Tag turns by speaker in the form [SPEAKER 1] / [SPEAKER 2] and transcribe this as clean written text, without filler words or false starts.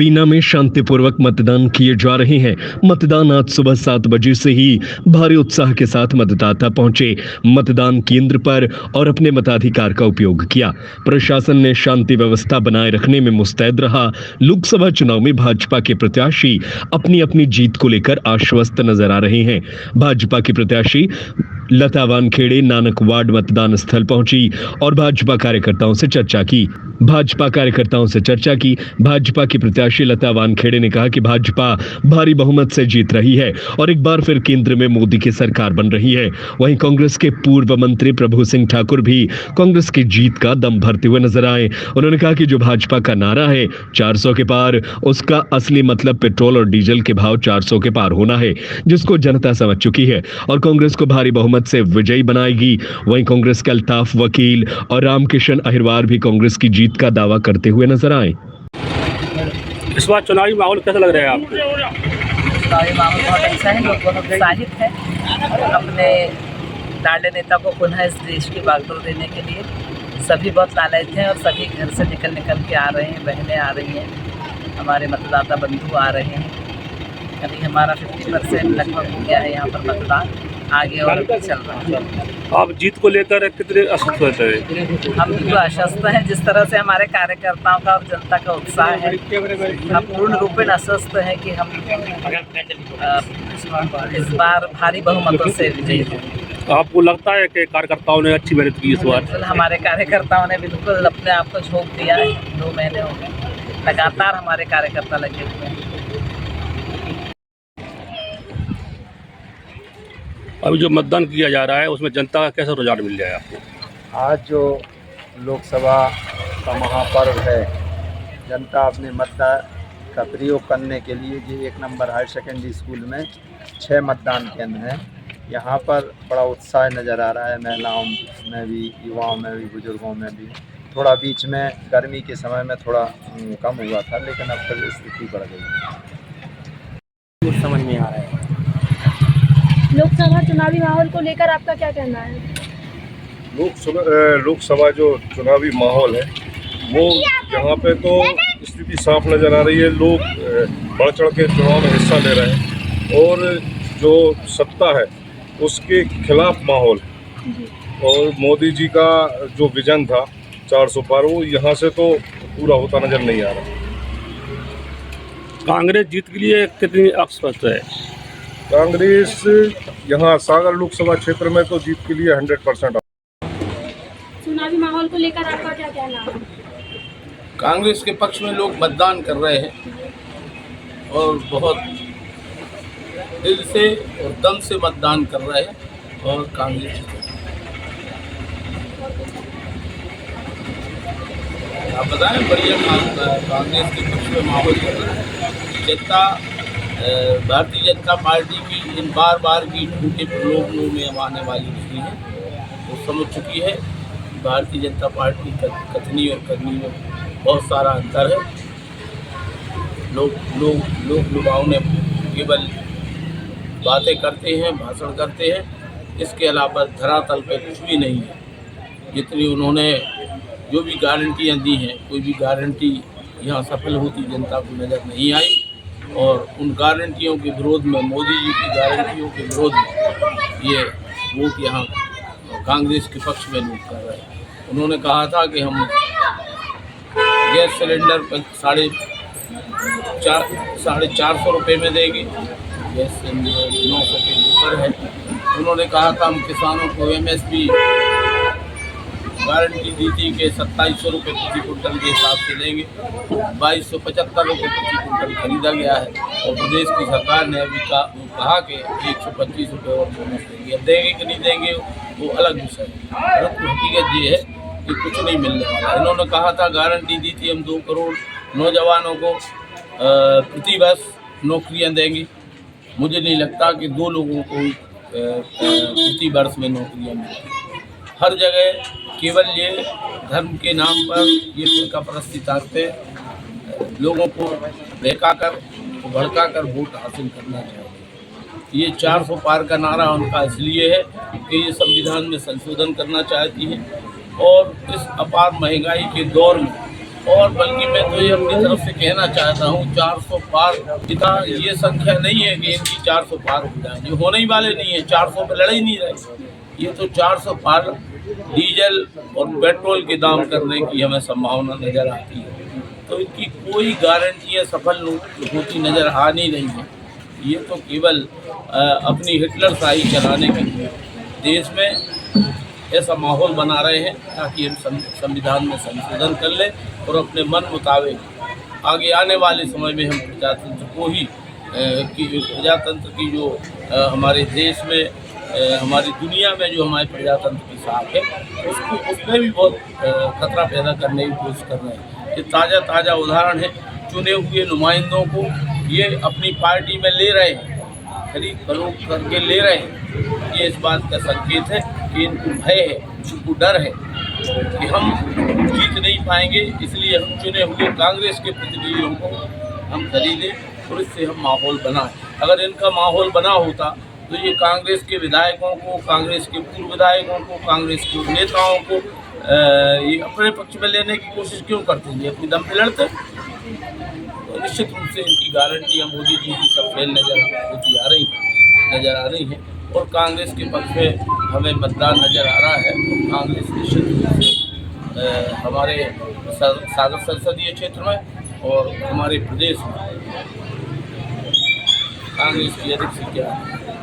[SPEAKER 1] बीना में शांतिपूर्वक मतदान किए जा रहे हैं। मतदान आज सुबह 7 बजे से ही भारी उत्साह के साथ मतदाता पहुंचे मतदान केंद्र पर और अपने मताधिकार का उपयोग किया। प्रशासन ने शांति व्यवस्था बनाए रखने में मुस्तैद रहा। लोकसभा चुनाव में भाजपा के प्रत्याशी अपनी अपनी जीत को लेकर आश्वस्त नजर आ रहे हैं। भाजपा की प्रत्याशी लता वानखेड़े नानक वार्ड मतदान स्थल पहुंची और भाजपा कार्यकर्ताओं से चर्चा की। भाजपा की प्रत्याशी लता वानखेड़े ने कहा कि भाजपा भारी बहुमत से जीत रही है और एक बार फिर केंद्र में मोदी की सरकार बन रही है। वहीं कांग्रेस के पूर्व मंत्री प्रभु सिंह ठाकुर भी कांग्रेस की जीत का दम भरते हुए नजर आए। उन्होंने कहा कि जो भाजपा का नारा है 400 के पार, उसका असली मतलब पेट्रोल और डीजल के भाव 400 के पार होना है, जिसको जनता समझ चुकी है और कांग्रेस को भारी बहुमत से विजयी बनाएगी। वहीं कांग्रेस के अल्ताफ वकील और रामकिशन अहिरवार भी कांग्रेस की जीत का दावा करते हुए नजर आए।
[SPEAKER 2] इस बार चुनावी माहौल कैसा लग रहा है आपको?
[SPEAKER 3] चुनावी माहौल बहुत अच्छा है, लोग बहुत उत्साहित हैं अपने लाडले नेता को पुनः इस देश की बागडोर देने के लिए। सभी बहुत लालच हैं और सभी घर से निकल के आ रहे हैं, बहनें आ रही हैं, हमारे मतदाता बंधु आ रहे हैं। अभी हमारा 50% लगभग हो गया है यहाँ पर मतदान, आगे और चल रहा है।
[SPEAKER 2] आप जीत को लेकर कितने आश्वस्त हैं?
[SPEAKER 3] हम बिल्कुल आश्वस्त हैं। जिस तरह से हमारे कार्यकर्ताओं का और जनता का उत्साह है, हम पूर्ण रूपेण आश्वस्त हैं कि हम इस बार भारी बहुमतों से विजयी होंगे।
[SPEAKER 2] आपको लगता है कि कार्यकर्ताओं ने अच्छी मेहनत की इस बार?
[SPEAKER 3] हमारे कार्यकर्ताओं ने बिल्कुल अपने आप को झोंक दिया है। 2 महीने हो गए लगातार हमारे कार्यकर्ता लगे हुए हैं।
[SPEAKER 2] अभी जो मतदान किया जा रहा है उसमें जनता का कैसा रुझान मिल जाए आपको?
[SPEAKER 4] आज जो लोकसभा का महापर्व है, जनता अपने मतदान का प्रयोग करने के लिए जो 1 नंबर हायर सेकेंडरी स्कूल में 6 मतदान केंद्र हैं, यहाँ पर बड़ा उत्साह नज़र आ रहा है। महिलाओं में भी, युवाओं में भी, बुजुर्गों में भी। थोड़ा बीच में गर्मी के समय में थोड़ा कम हुआ था, लेकिन अब फिर स्थिति बढ़ गई।
[SPEAKER 5] कुछ समझ नहीं आ रहा है।
[SPEAKER 6] लोकसभा चुनावी माहौल को लेकर आपका क्या कहना है?
[SPEAKER 7] लोकसभा जो चुनावी माहौल है वो यहाँ पे तो स्थिति साफ नज़र आ रही है। लोग बढ़ चढ़ के चुनाव में हिस्सा ले रहे हैं और जो सत्ता है उसके खिलाफ माहौल है। और मोदी जी का जो विजन था 400 पार, वो यहाँ से तो पूरा होता नज़र नहीं आ रहा।
[SPEAKER 2] कांग्रेस जीत के लिए कितनी आश्वस्त है?
[SPEAKER 7] कांग्रेस यहाँ सागर लोकसभा क्षेत्र में तो जीत के लिए 100%।
[SPEAKER 6] चुनावी माहौल को लेकर आपका क्या कहना है?
[SPEAKER 8] कांग्रेस के पक्ष में लोग मतदान कर रहे हैं और बहुत दिल से और दम से मतदान कर रहे हैं और कांग्रेस आप बताएं बढ़िया कांग्रेस के पक्ष में माहौल चल रहा है। जनता भारतीय जनता पार्टी की इन बार की झूठे प्रलोभनों में आने वाली नहीं है। वो समझ चुकी है भारतीय जनता पार्टी कथनी और करनी में बहुत सारा अंतर है। लोग युवाओं ने केवल बातें करते हैं, भाषण करते हैं, इसके अलावा धरातल पे कुछ भी नहीं है। जितनी उन्होंने जो भी गारंटियाँ दी हैं, कोई भी गारंटी यहाँ सफल होती जनता को नज़र नहीं आई और उन गारंटियों के विरोध में, मोदी जी की गारंटियों के विरोध में ये वोट यहाँ कांग्रेस के पक्ष में लोग कर रहे हैं। उन्होंने कहा था कि हम गैस सिलेंडर पर 450 रुपये में देंगे, गैस सिलेंडर 900 के ऊपर है। उन्होंने कहा था हम किसानों को MSP गारंटी दी थी कि 2700 रुपये प्रति कुंटल के हिसाब से देंगे। 2275 रुपये प्रति कुंटल खरीदा गया है और प्रदेश की सरकार ने अभी कहा कि 125 रुपये और बोनस देंगे। अब देंगे कि नहीं देंगे वो अलग विषय है। हकीकत ये है कि कुछ नहीं मिलने वाला। इन्होंने कहा था गारंटी दी थी हम 2 करोड़ नौजवानों को प्रति वर्ष नौकरियाँ देंगे। मुझे नहीं लगता कि 2 लोगों को प्रति वर्ष में नौकरियाँ मिलेंगी। हर जगह केवल ये धर्म के नाम पर ये फिरका परस्ती ताकतें लोगों को बहका कर भड़का कर वोट हासिल करना चाहती है। ये 400 पार का नारा उनका इसलिए है कि ये संविधान में संशोधन करना चाहती है और इस अपार महंगाई के दौर में और बल्कि मैं तो ये अपनी तरफ से कहना चाहता हूँ 400 पार पिता ये संख्या नहीं है कि इनकी 400 पार हो जाए, ये होने ही वाले नहीं है। 400 पे लड़े ही नहीं रहे। ये तो 400 पार डीजल और पेट्रोल के दाम करने की हमें संभावना नज़र आती है। तो इनकी कोई गारंटियाँ सफल होती नज़र आ नहीं रही है। ये तो केवल अपनी हिटलर शाही चलाने के लिए देश में ऐसा माहौल बना रहे हैं ताकि हम संविधान में संशोधन कर लें और अपने मन मुताबिक आगे आने वाले समय में हम प्रजातंत्र को ही प्रजातंत्र की जो हमारे देश में हमारी दुनिया में जो हमारे प्रजातंत्र की साख है उसमें भी बहुत खतरा पैदा करने की कोशिश कर रहे हैं। ये ताज़ा उदाहरण है। चुने हुए नुमाइंदों को ये अपनी पार्टी में ले रहे हैं, खरीद फरोख्त करके ले रहे हैं। ये इस बात का संकेत है कि इनको भय है, इनको डर है कि हम जीत नहीं पाएंगे, इसलिए हम चुने हुए कांग्रेस के प्रतिनिधियों को हम खरीदें और इससे हम माहौल बनाएं। अगर इनका माहौल बना होता तो ये कांग्रेस के विधायकों को, कांग्रेस के पूर्व विधायकों को, कांग्रेस के नेताओं को ये अपने पक्ष में लेने की कोशिश क्यों करते हैं? ये अपनी दम पे लड़ते। तो निश्चित रूप से इनकी गारंटियाँ मोदी जी की सब फेल नज़र आ रही हैं और कांग्रेस के पक्ष में हमें मतदान नज़र आ रहा है। कांग्रेस निश्चित रूप से हमारे सागर संसदीय क्षेत्र में और हमारे प्रदेश में कांग्रेस की अधिक सीटें